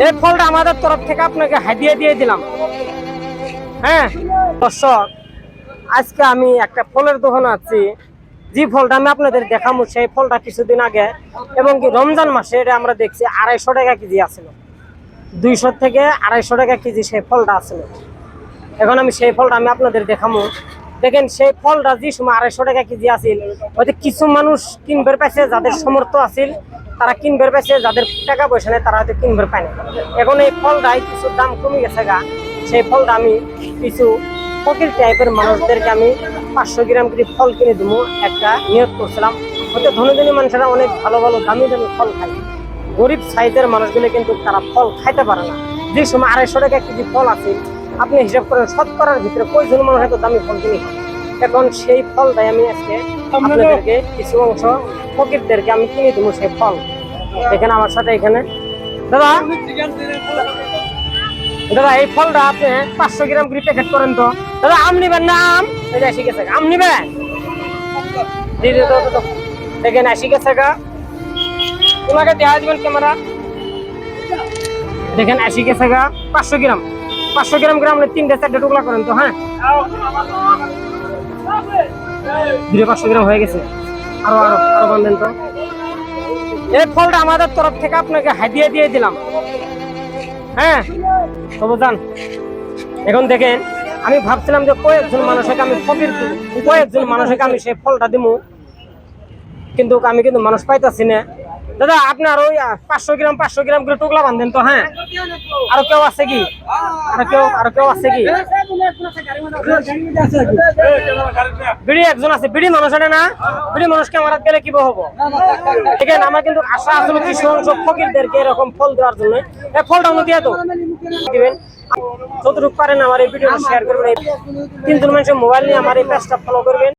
এই ফলটা আমাদের তরফ থেকে আপনাকে হাদিয়া দিয়ে দিলাম। হ্যাঁ দর্শক, আজকে আমি একটা ফলের দোকানে আছি, যে ফলটা আমি আপনাদের দেখাবো সেই ফলটা কিছুদিন আগে এবং কি রমজান মাসে এটা আমরা দেখছি 250 টাকা কেজি আছিল, 200 থেকে 250 টাকা কেজি সেই ফলটা আছিল। এখন আমি সেই ফলটা আমি আপনাদের দেখাবো। দেখেন সেই ফলটা যে সময় 250 টাকা কেজি আছিল, হয়তো কিছু মানুষ কিনবার পাইছে, যাদের সমর্থ আছিল তারা কিনবার পাইছে, যাদের টাকা পয়সা নেই তারা হয়তো কিনবার পায় না। এখন এই ফলটাই কিছু দাম কমে গেছে গা, সেই ফলটা আমি কিছু ফকির টাইপের মানুষদেরকে আমি 500 গ্রাম করে ফল কিনে দেবো একটা নিয়ত করছিলাম। হয়তো ধনী ধনী মানুষেরা অনেক ভালো ভালো দামি দামি ফল খায়, গরিব সাইজের মানুষগুলো কিন্তু তারা ফল খাইতে পারে না। যে সময় 250 টাকা কেজি ফল আছে, আপনি হিসাব করেন শতকরার ভিতরে কয়জন মানুষ এত দামি ফল কিনে। এখন সেই ফলটাই আমি আজকে আপনাদেরকে কিছু অংশ ফকিরদেরকে আমি কিনে দেবো সেই ফল। এখানে আমার সাথে এখানে দাদা দাদা এই ফলটা আপনি 500 গ্রাম করে প্যাকেট করেন তো দাদা। আম নিবেন না? আম এটা শিখে থাকে, আম নিবেন? দেখেন শিখে থাকা তোমাকে দেওয়া দিবেন ক্যামেরা। দেখেন শিখে থাকা 500 গ্রাম 500 গ্রাম করে আপনি 3-4টা টুকরা করেন তো। হ্যাঁ 500 গ্রাম হয়ে গেছে, আরো আরো আরো বান্ধেন তো। এই ফলটা আমাদের তরফ থেকে আপনাকে হাদিয়া দিয়ে দিলাম। হ্যাঁ তবু যান। এখন দেখেন আমি ভাবছিলাম যে কয়েকজন মানুষকে আমি ফকির কয়েকজন মানুষকে আমি সেই ফলটা দিব, কিন্তু আমি কিন্তু মানুষ পাইতাছি না। দাদা আপনার ওই 500 গ্রাম করে টুকলা বান্ধেন তো। হ্যাঁ আরো কেউ আছে কি? আরো কেউ আছে কি? বিড়ি একজন আছে, বিড়ি মানুষ এটা না? বিড়ি মানুষকে আমার গেলে কি হবো? দেখেন আমার কিন্তু আশা আসলে কিছু অংশ ফকিরদেরকে এরকম ফল দেওয়ার জন্য। এই ফলটা উনি দিয়ে তো দিবেন, যতটুকু পারেন আমার এই ভিডিওটা শেয়ার করবেন। 3 জন মানুষের মোবাইল নিয়ে আমার এই পেজটা ফলো করবেন।